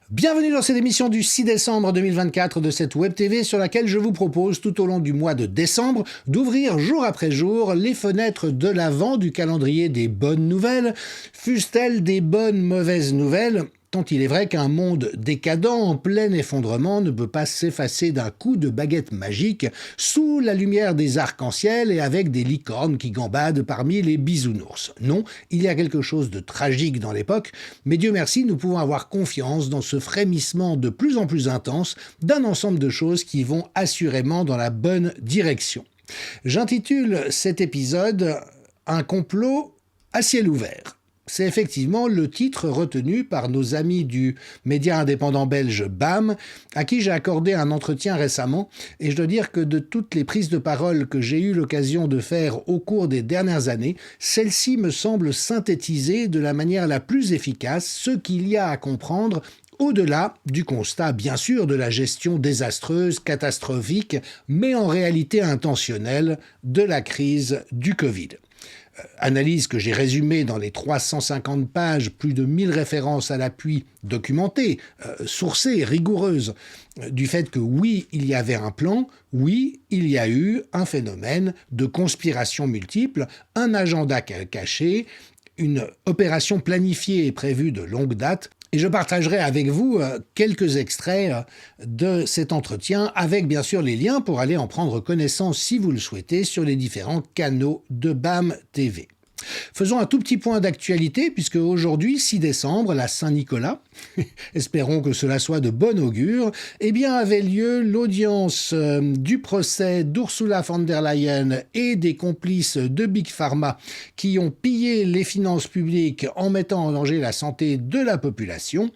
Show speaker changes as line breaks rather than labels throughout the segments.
Bienvenue dans cette émission du 6 décembre 2024 de cette Web TV sur laquelle je vous propose tout au long du mois de décembre d'ouvrir jour après jour les fenêtres de l'Avent du calendrier des bonnes nouvelles, fussent-elles des bonnes mauvaises nouvelles, tant il est vrai qu'un monde décadent en plein effondrement ne peut pas s'effacer d'un coup de baguette magique sous la lumière des arcs-en-ciel et avec des licornes qui gambadent parmi les bisounours. Non, il y a quelque chose de tragique dans l'époque, mais Dieu merci, nous pouvons avoir confiance dans ce frémissement de plus en plus intense d'un ensemble de choses qui vont assurément dans la bonne direction. J'intitule cet épisode « Un complot à ciel ouvert ». C'est effectivement le titre retenu par nos amis du média indépendant belge BAM, à qui j'ai accordé un entretien récemment, et je dois dire que de toutes les prises de parole que j'ai eu l'occasion de faire au cours des dernières années, celle-ci me semble synthétiser de la manière la plus efficace ce qu'il y a à comprendre au-delà du constat, bien sûr, de la gestion désastreuse, catastrophique, mais en réalité intentionnelle de la crise du Covid. Analyse que j'ai résumée dans les 350 pages, plus de 1000 références à l'appui documentées, sourcées, rigoureuses, du fait que oui, il y avait un plan, oui, il y a eu un phénomène de conspiration multiple, un agenda caché, une opération planifiée et prévue de longue date. Et je partagerai avec vous quelques extraits de cet entretien, avec bien sûr les liens pour aller en prendre connaissance si vous le souhaitez sur les différents canaux de BAM TV. Faisons un tout petit point d'actualité, puisque aujourd'hui, 6 décembre, la Saint-Nicolas, espérons que cela soit de bon augure, eh bien avait lieu l'audience du procès d'Ursula von der Leyen et des complices de Big Pharma qui ont pillé les finances publiques en mettant en danger la santé de la population.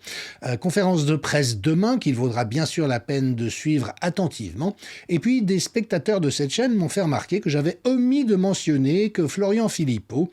Conférence de presse demain, qu'il vaudra bien sûr la peine de suivre attentivement. Et puis, des spectateurs de cette chaîne m'ont fait remarquer que j'avais omis de mentionner que Florian Philippot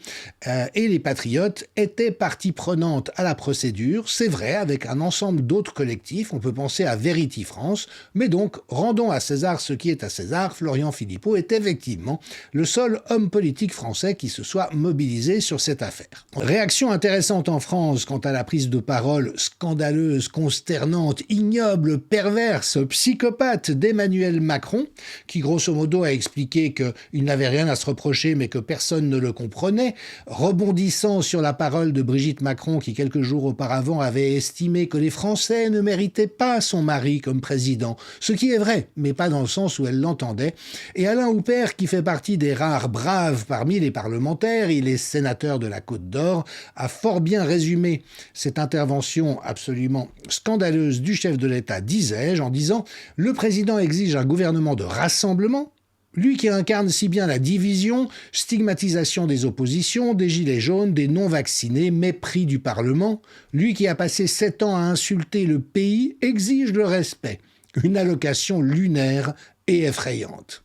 et les Patriotes étaient partie prenante à la procédure, c'est vrai, avec un ensemble d'autres collectifs, on peut penser à Verity France, mais donc rendons à César ce qui est à César, Florian Philippot est effectivement le seul homme politique français qui se soit mobilisé sur cette affaire. Réaction intéressante en France quant à la prise de parole scandaleuse, consternante, ignoble, perverse, psychopathe d'Emmanuel Macron, qui grosso modo a expliqué qu'il n'avait rien à se reprocher mais que personne ne le comprenait, rebondissant sur la parole de Brigitte Macron qui quelques jours auparavant avait estimé que les Français ne méritaient pas son mari comme président, ce qui est vrai, mais pas dans le sens où elle l'entendait, et Alain Houpert qui fait partie des rares braves parmi les parlementaires, il est sénateur de la Côte d'Or, a fort bien résumé cette intervention absolument scandaleuse du chef de l'État, disais-je, en disant « Le président exige un gouvernement de rassemblement ». Lui qui incarne si bien la division, stigmatisation des oppositions, des gilets jaunes, des non-vaccinés, mépris du Parlement, lui qui a passé 7 ans à insulter le pays, exige le respect. Une allocation lunaire et effrayante.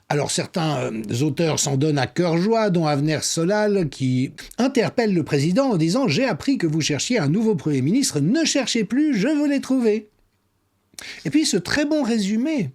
Alors certains auteurs s'en donnent à cœur joie, dont Avner Solal, qui interpelle le président en disant « J'ai appris que vous cherchiez un nouveau Premier ministre, ne cherchez plus, je vous l'ai trouvé ». Et puis ce très bon résumé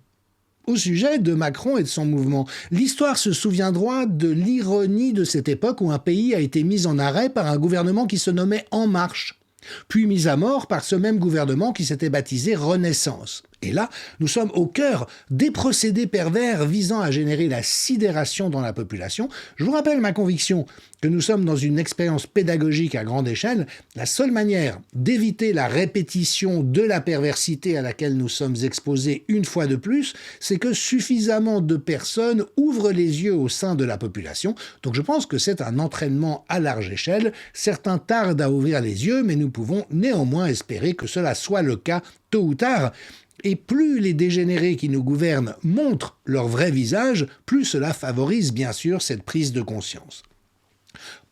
au sujet de Macron et de son mouvement. L'histoire se souviendra de l'ironie de cette époque où un pays a été mis en arrêt par un gouvernement qui se nommait En Marche, puis mis à mort par ce même gouvernement qui s'était baptisé Renaissance. Et là, nous sommes au cœur des procédés pervers visant à générer la sidération dans la population. Je vous rappelle ma conviction que nous sommes dans une expérience pédagogique à grande échelle. La seule manière d'éviter la répétition de la perversité à laquelle nous sommes exposés une fois de plus, c'est que suffisamment de personnes ouvrent les yeux au sein de la population. Donc je pense que c'est un entraînement à large échelle. Certains tardent à ouvrir les yeux, mais nous pouvons néanmoins espérer que cela soit le cas tôt ou tard. Et plus les dégénérés qui nous gouvernent montrent leur vrai visage, plus cela favorise bien sûr cette prise de conscience.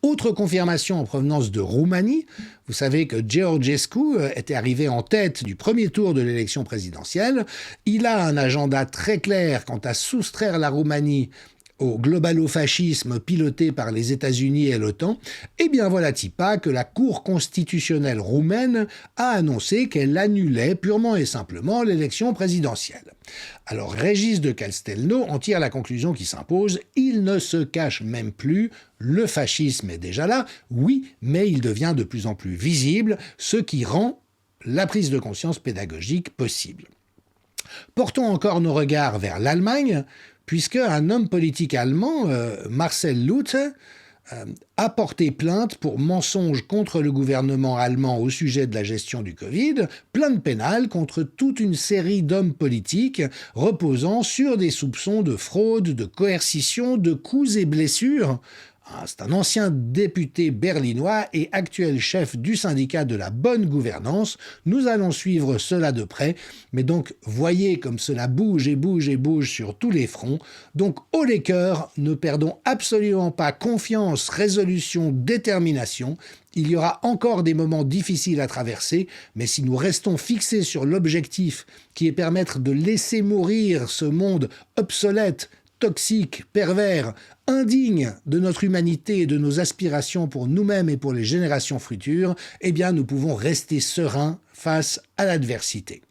Autre confirmation en provenance de Roumanie, vous savez que Georgescu était arrivé en tête du premier tour de l'élection présidentielle. Il a un agenda très clair quant à soustraire la Roumanie au globalo-fascisme piloté par les États-Unis et l'OTAN, eh bien voilà-t-il pas que la Cour constitutionnelle roumaine a annoncé qu'elle annulait purement et simplement l'élection présidentielle. Alors Régis de Castelnau en tire la conclusion qui s'impose, il ne se cache même plus, le fascisme est déjà là, oui, mais il devient de plus en plus visible, ce qui rend la prise de conscience pédagogique possible. Portons encore nos regards vers l'Allemagne, puisque un homme politique allemand, Marcel Luthe, a porté plainte pour mensonge contre le gouvernement allemand au sujet de la gestion du Covid, plainte pénale contre toute une série d'hommes politiques reposant sur des soupçons de fraude, de coercition, de coups et blessures. C'est un ancien député berlinois et actuel chef du syndicat de la bonne gouvernance. Nous allons suivre cela de près, mais donc voyez comme cela bouge et bouge et bouge sur tous les fronts. Donc haut les cœurs, ne perdons absolument pas confiance, résolution, détermination. Il y aura encore des moments difficiles à traverser, mais si nous restons fixés sur l'objectif qui est permettre de laisser mourir ce monde obsolète, toxique, pervers, indigne de notre humanité et de nos aspirations pour nous-mêmes et pour les générations futures, eh bien nous pouvons rester sereins face à l'adversité.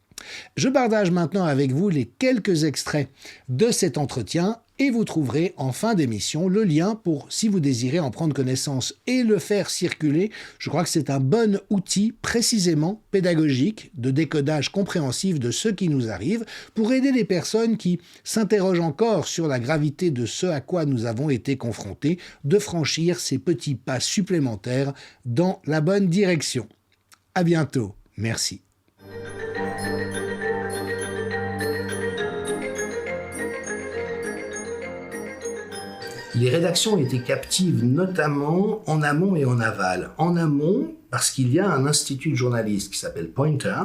Je partage maintenant avec vous les quelques extraits de cet entretien et vous trouverez en fin d'émission le lien pour, si vous désirez en prendre connaissance et le faire circuler. Je crois que c'est un bon outil précisément pédagogique de décodage compréhensif de ce qui nous arrive pour aider les personnes qui s'interrogent encore sur la gravité de ce à quoi nous avons été confrontés de franchir ces petits pas supplémentaires dans la bonne direction. À bientôt. Merci.
Les rédactions étaient captives notamment en amont et en aval. En amont, parce qu'il y a un institut de journalistes qui s'appelle Pointer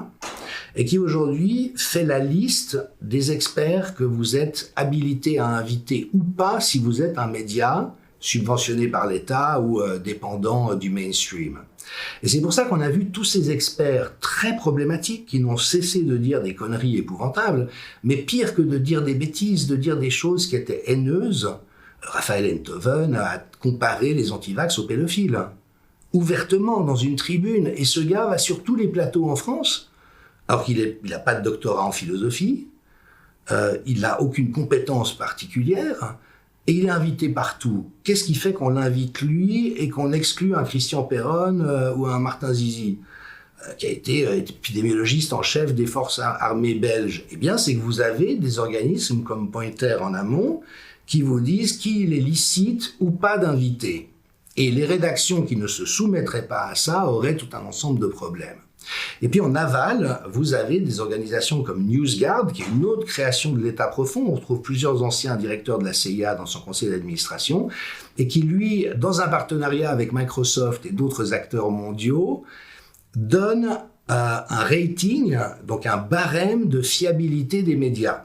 et qui aujourd'hui fait la liste des experts que vous êtes habilités à inviter ou pas si vous êtes un média subventionné par l'État ou dépendant du mainstream. Et c'est pour ça qu'on a vu tous ces experts très problématiques qui n'ont cessé de dire des conneries épouvantables, mais pire que de dire des bêtises, de dire des choses qui étaient haineuses. Raphaël Enthoven a comparé les antivax aux pédophiles, ouvertement dans une tribune, et ce gars va sur tous les plateaux en France, alors qu'il n'a pas de doctorat en philosophie, il n'a aucune compétence particulière, et il est invité partout. Qu'est-ce qui fait qu'on l'invite lui et qu'on exclut un Christian Perron ou un Martin Zizi qui a été épidémiologiste en chef des forces armées belges? Eh bien, c'est que vous avez des organismes comme Pointer en amont qui vous disent qu'il est licite ou pas d'inviter. Et les rédactions qui ne se soumettraient pas à ça auraient tout un ensemble de problèmes. Et puis en aval, vous avez des organisations comme NewsGuard, qui est une autre création de l'État profond. On retrouve plusieurs anciens directeurs de la CIA dans son conseil d'administration, et qui, lui, dans un partenariat avec Microsoft et d'autres acteurs mondiaux, donne un rating, donc un barème de fiabilité des médias.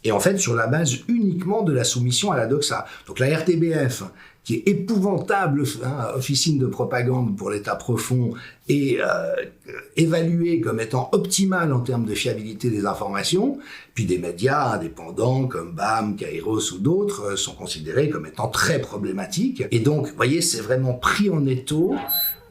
Et en fait, sur la base uniquement de la soumission à la doxa. Donc la RTBF, qui est épouvantable officine de propagande pour l'État profond, est évaluée comme étant optimale en termes de fiabilité des informations. Puis des médias indépendants comme BAM, Kairos ou d'autres sont considérés comme étant très problématiques. Et donc, vous voyez, c'est vraiment pris en étau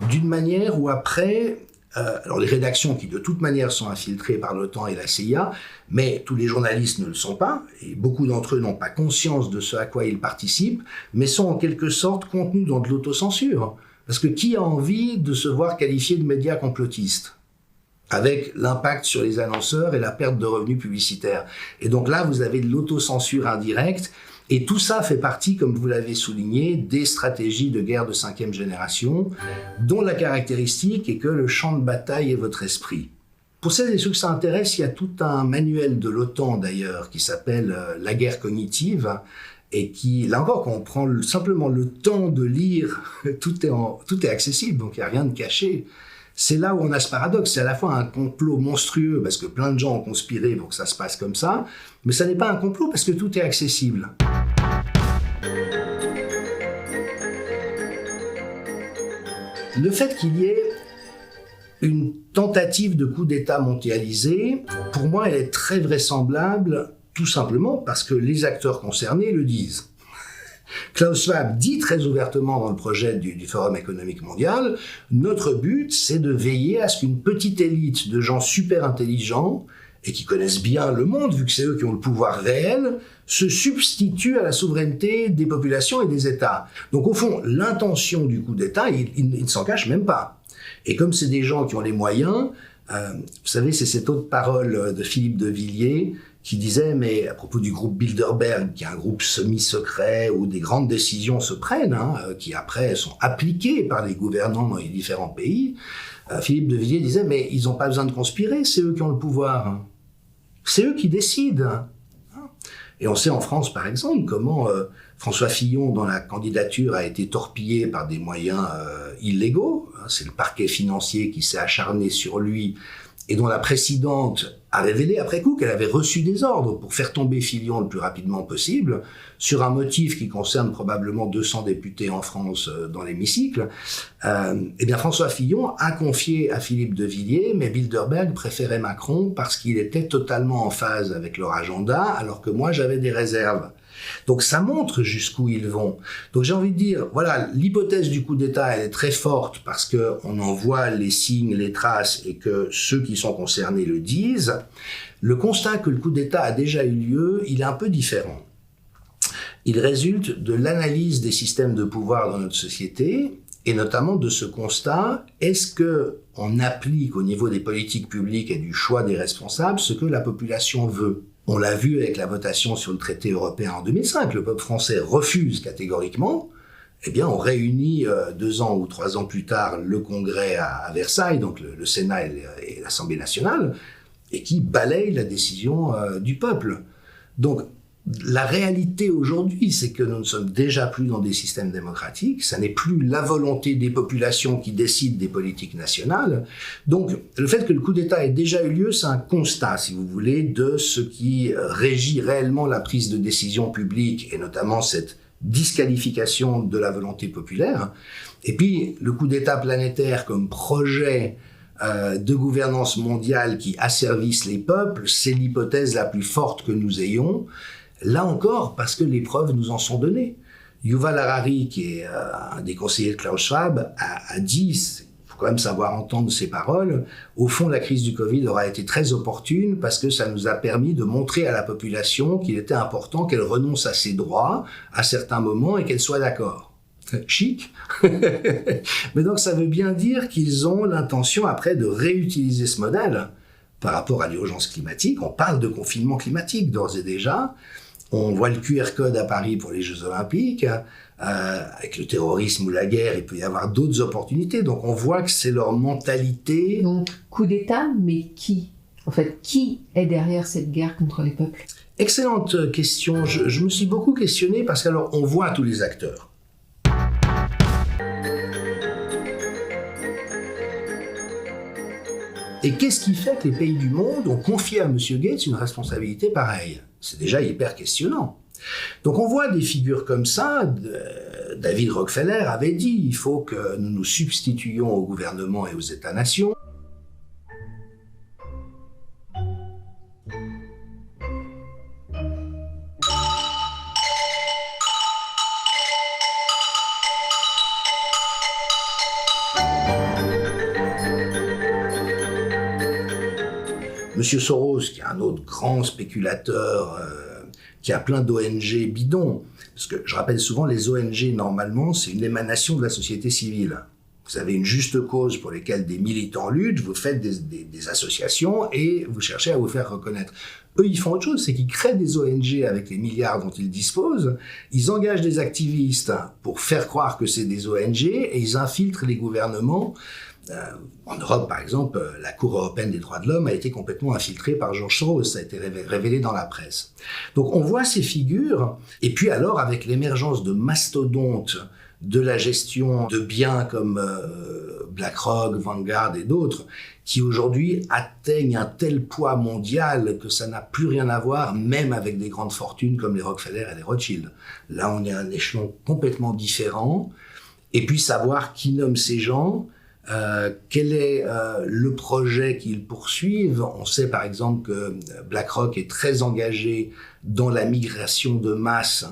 d'une manière où après... alors les rédactions qui de toute manière sont infiltrées par l'OTAN et la CIA, mais tous les journalistes ne le sont pas, et beaucoup d'entre eux n'ont pas conscience de ce à quoi ils participent, mais sont en quelque sorte contenus dans de l'autocensure. Parce que qui a envie de se voir qualifié de médias complotistes, avec l'impact sur les annonceurs et la perte de revenus publicitaires? Et donc là, vous avez de l'autocensure indirecte, et tout ça fait partie, comme vous l'avez souligné, des stratégies de guerre de 5e génération, dont la caractéristique est que le champ de bataille est votre esprit. Pour celles et ceux que ça intéresse, il y a tout un manuel de l'OTAN d'ailleurs, qui s'appelle « La guerre cognitive », et qui, là encore, quand on prend simplement le temps de lire, tout est accessible, donc il n'y a rien de caché. C'est là où on a ce paradoxe, c'est à la fois un complot monstrueux, parce que plein de gens ont conspiré pour que ça se passe comme ça, mais ça n'est pas un complot parce que tout est accessible. Le fait qu'il y ait une tentative de coup d'État mondialisé, pour moi, elle est très vraisemblable, tout simplement parce que les acteurs concernés le disent. Klaus Schwab dit très ouvertement dans le projet du Forum économique mondial, notre but, c'est de veiller à ce qu'une petite élite de gens super intelligents et qui connaissent bien le monde, vu que c'est eux qui ont le pouvoir réel, se substituent à la souveraineté des populations et des États. Donc au fond, l'intention du coup d'État, il ne s'en cache même pas. Et comme c'est des gens qui ont les moyens, vous savez, c'est cette autre parole de Philippe de Villiers qui disait, mais à propos du groupe Bilderberg, qui est un groupe semi-secret où des grandes décisions se prennent, qui après sont appliquées par les gouvernants dans les différents pays, Philippe de Villiers disait, mais ils n'ont pas besoin de conspirer, c'est eux qui ont le pouvoir. C'est eux qui décident. Et on sait en France, par exemple, comment François Fillon, dont la candidature a été torpillée par des moyens illégaux, c'est le parquet financier qui s'est acharné sur lui, et dont la présidente a révélé après coup qu'elle avait reçu des ordres pour faire tomber Fillon le plus rapidement possible, sur un motif qui concerne probablement 200 députés en France dans l'hémicycle. Eh bien, François Fillon a confié à Philippe de Villiers, mais Bilderberg préférait Macron parce qu'il était totalement en phase avec leur agenda, alors que moi, j'avais des réserves. Donc ça montre jusqu'où ils vont. Donc j'ai envie de dire, voilà, l'hypothèse du coup d'État, elle est très forte parce qu'on en voit les signes, les traces et que ceux qui sont concernés le disent. Le constat que le coup d'État a déjà eu lieu, il est un peu différent. Il résulte de l'analyse des systèmes de pouvoir dans notre société et notamment de ce constat, est-ce qu'on applique au niveau des politiques publiques et du choix des responsables ce que la population veut ? On l'a vu avec la votation sur le traité européen en 2005. Le peuple français refuse catégoriquement. Eh bien, on réunit 2 ans ou 3 ans plus tard le Congrès à Versailles, donc le Sénat et l'Assemblée nationale, et qui balaye la décision du peuple. Donc, la réalité aujourd'hui, c'est que nous ne sommes déjà plus dans des systèmes démocratiques, ça n'est plus la volonté des populations qui décident des politiques nationales. Donc, le fait que le coup d'État ait déjà eu lieu, c'est un constat, si vous voulez, de ce qui régit réellement la prise de décision publique, et notamment cette disqualification de la volonté populaire. Et puis, le coup d'État planétaire comme projet de gouvernance mondiale qui asservisse les peuples, c'est l'hypothèse la plus forte que nous ayons. Là encore, parce que les preuves nous en sont données. Yuval Harari, qui est un des conseillers de Klaus Schwab, a dit, il faut quand même savoir entendre ses paroles, au fond, la crise du Covid aura été très opportune parce que ça nous a permis de montrer à la population qu'il était important qu'elle renonce à ses droits à certains moments et qu'elle soit d'accord. Chic. Mais donc ça veut bien dire qu'ils ont l'intention après de réutiliser ce modèle par rapport à l'urgence climatique. On parle de confinement climatique d'ores et déjà. On voit le QR code à Paris pour les Jeux Olympiques. Avec le terrorisme ou la guerre, il peut y avoir d'autres opportunités. Donc on voit que c'est leur mentalité.
Donc coup d'État, mais qui ? En fait, qui est derrière cette guerre contre les peuples ?
Excellente question. Je me suis beaucoup questionné parce qu'alors on voit tous les acteurs. Et qu'est-ce qui fait que les pays du monde ont confié à M. Gates une responsabilité pareille ? C'est déjà hyper questionnant. Donc on voit des figures comme ça. David Rockefeller avait dit il faut que nous nous substituions au gouvernement et aux États-nations. Monsieur Soros, qui est un autre grand spéculateur, qui a plein d'ONG bidons, parce que je rappelle souvent, les ONG, normalement, c'est une émanation de la société civile. Vous avez une juste cause pour laquelle des militants luttent, vous faites des associations et vous cherchez à vous faire reconnaître. Eux, ils font autre chose, c'est qu'ils créent des ONG avec les milliards dont ils disposent, ils engagent des activistes pour faire croire que c'est des ONG et ils infiltrent les gouvernements. En Europe, par exemple, la Cour européenne des droits de l'homme a été complètement infiltrée par George Soros, ça a été révélé dans la presse. Donc on voit ces figures, et puis alors avec l'émergence de mastodontes de la gestion de biens comme BlackRock, Vanguard et d'autres, qui aujourd'hui atteignent un tel poids mondial que ça n'a plus rien à voir, même avec des grandes fortunes comme les Rockefeller et les Rothschild. Là, on est à un échelon complètement différent, et puis savoir qui nomme ces gens, quel est le projet qu'ils poursuivent. On sait par exemple que BlackRock est très engagé dans la migration de masse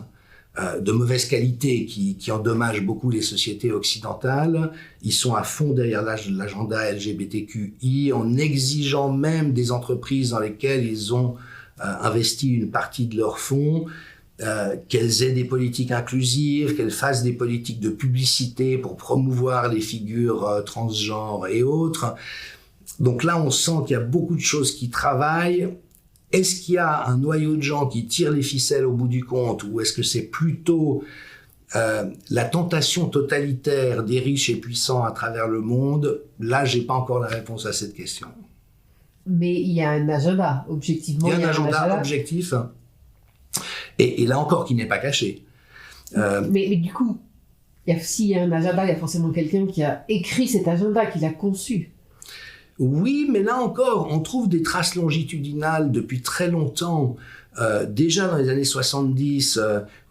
de mauvaise qualité qui endommagent beaucoup les sociétés occidentales. Ils sont à fond derrière l'agenda LGBTQI en exigeant même des entreprises dans lesquelles ils ont investi une partie de leurs fonds, qu'elles aient des politiques inclusives, qu'elles fassent des politiques de publicité pour promouvoir les figures transgenres et autres. Donc là, on sent qu'il y a beaucoup de choses qui travaillent. Est-ce qu'il y a un noyau de gens qui tirent les ficelles au bout du compte, ou est-ce que c'est plutôt la tentation totalitaire des riches et puissants à travers le monde? Là, j'ai pas encore la réponse à cette question.
Mais il y a un agenda, objectivement.
Il y a un agenda objectif, et là encore qui n'est pas caché.
Mais du coup, s'il y a un agenda, il y a forcément quelqu'un qui a écrit cet agenda, qui l'a conçu.
Oui, mais là encore, on trouve des traces longitudinales depuis très longtemps. Déjà dans les années 70,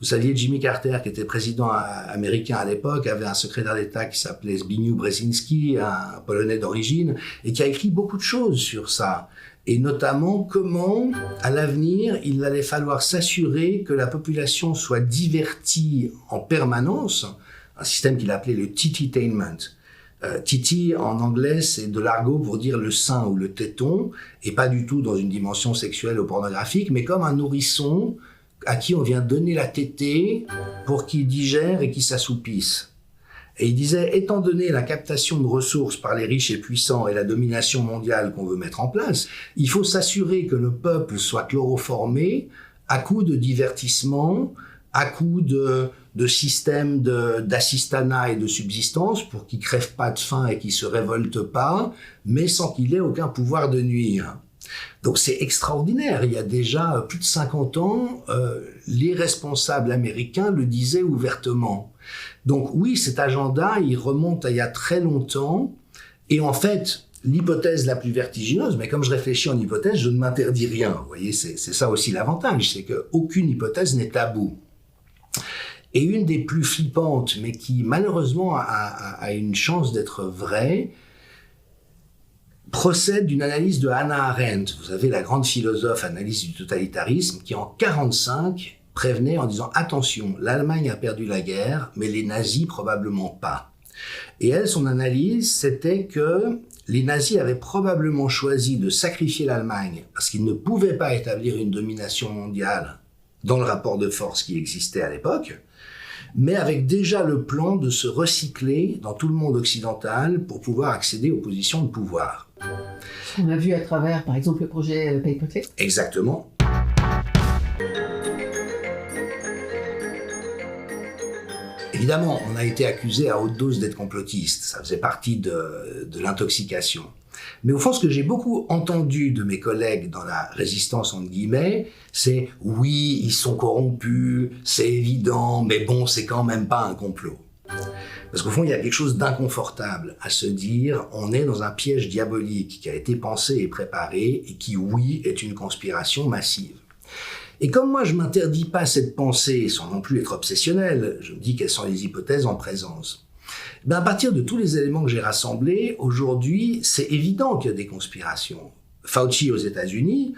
vous saviez, Jimmy Carter, qui était président américain à l'époque, avait un secrétaire d'État qui s'appelait Zbigniew Brzezinski, un Polonais d'origine, et qui a écrit beaucoup de choses sur ça. Et notamment comment, à l'avenir, il allait falloir s'assurer que la population soit divertie en permanence, un système qu'il appelait le tititainment. Titi, en anglais, c'est de l'argot pour dire le sein ou le téton, et pas du tout dans une dimension sexuelle ou pornographique, mais comme un nourrisson à qui on vient donner la tétée pour qu'il digère et qu'il s'assoupisse. Et il disait, étant donné la captation de ressources par les riches et puissants et la domination mondiale qu'on veut mettre en place, il faut s'assurer que le peuple soit chloroformé à coup de divertissement, à coup de système d'assistanat et de subsistance pour qu'il crève pas de faim et qu'il se révolte pas, mais sans qu'il ait aucun pouvoir de nuire. Donc c'est extraordinaire. Il y a déjà plus de 50 ans, les responsables américains le disaient ouvertement. Donc oui, cet agenda, il remonte à il y a très longtemps. Et en fait, l'hypothèse la plus vertigineuse, mais comme je réfléchis en hypothèse, je ne m'interdis rien. Vous voyez, c'est ça aussi l'avantage, c'est qu'aucune hypothèse n'est taboue. Et une des plus flippantes, mais qui malheureusement a une chance d'être vraie, procède d'une analyse de Hannah Arendt. Vous savez, la grande philosophe analyste du totalitarisme, qui en 1945 prévenait en disant « Attention, l'Allemagne a perdu la guerre, mais les nazis probablement pas ». Et elle, son analyse, c'était que les nazis avaient probablement choisi de sacrifier l'Allemagne parce qu'ils ne pouvaient pas établir une domination mondiale dans le rapport de force qui existait à l'époque, mais avec déjà le plan de se recycler dans tout le monde occidental pour pouvoir accéder aux positions de pouvoir.
On a vu à travers, par exemple, le projet Paperclip.
Exactement. Évidemment, on a été accusé à haute dose d'être complotiste. Ça faisait partie de l'intoxication. Mais au fond, ce que j'ai beaucoup entendu de mes collègues dans la résistance, entre guillemets, c'est « oui, ils sont corrompus, c'est évident, mais bon, c'est quand même pas un complot ». Parce qu'au fond, il y a quelque chose d'inconfortable à se dire « on est dans un piège diabolique qui a été pensé et préparé et qui, oui, est une conspiration massive ». Et comme moi, je m'interdis pas cette pensée sans non plus être obsessionnel, je me dis quelles sont les hypothèses en présence. Ben à partir de tous les éléments que j'ai rassemblés, aujourd'hui, c'est évident qu'il y a des conspirations. Fauci aux États-Unis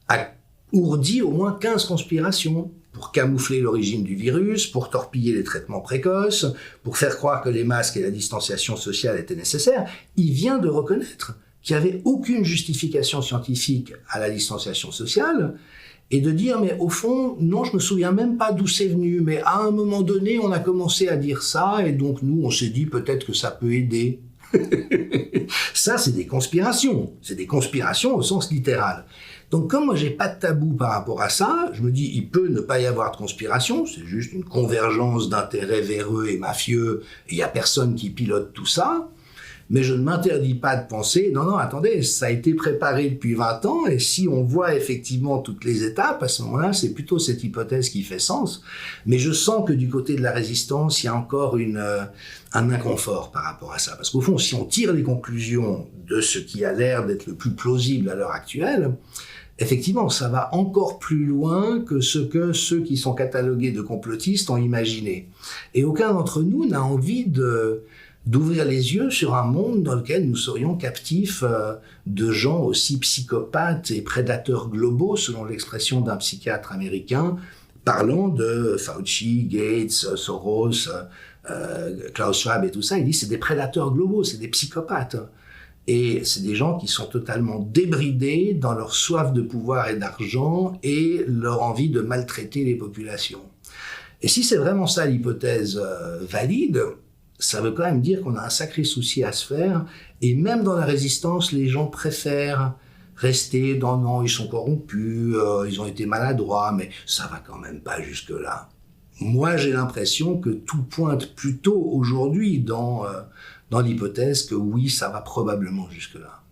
a ourdi au moins 15 conspirations pour camoufler l'origine du virus, pour torpiller les traitements précoces, pour faire croire que les masques et la distanciation sociale étaient nécessaires. Il vient de reconnaître qu'il n'y avait aucune justification scientifique à la distanciation sociale, et de dire, mais au fond, non, je me souviens même pas d'où c'est venu, mais à un moment donné, on a commencé à dire ça, et donc nous, on s'est dit peut-être que ça peut aider. Ça, c'est des conspirations. C'est des conspirations au sens littéral. Donc, comme moi, j'ai pas de tabou par rapport à ça, je me dis, il peut ne pas y avoir de conspiration, c'est juste une convergence d'intérêts véreux et mafieux, et il y a personne qui pilote tout ça. Mais je ne m'interdis pas de penser, non, attendez, ça a été préparé depuis 20 ans, et si on voit effectivement toutes les étapes, à ce moment-là, c'est plutôt cette hypothèse qui fait sens. Mais je sens que du côté de la résistance, il y a encore un inconfort par rapport à ça. Parce qu'au fond, si on tire les conclusions de ce qui a l'air d'être le plus plausible à l'heure actuelle, effectivement, ça va encore plus loin que ce que ceux qui sont catalogués de complotistes ont imaginé. Et aucun d'entre nous n'a envie d'ouvrir les yeux sur un monde dans lequel nous serions captifs de gens aussi psychopathes et prédateurs globaux, selon l'expression d'un psychiatre américain, parlant de Fauci, Gates, Soros, Klaus Schwab et tout ça, il dit c'est des prédateurs globaux, c'est des psychopathes. Et c'est des gens qui sont totalement débridés dans leur soif de pouvoir et d'argent et leur envie de maltraiter les populations. Et si c'est vraiment ça l'hypothèse valide, ça veut quand même dire qu'on a un sacré souci à se faire. Et même dans la résistance, les gens préfèrent rester dans non, ils sont corrompus, ils ont été maladroits, mais ça va quand même pas jusque-là. Moi, j'ai l'impression que tout pointe plutôt aujourd'hui dans l'hypothèse que oui, ça va probablement jusque-là.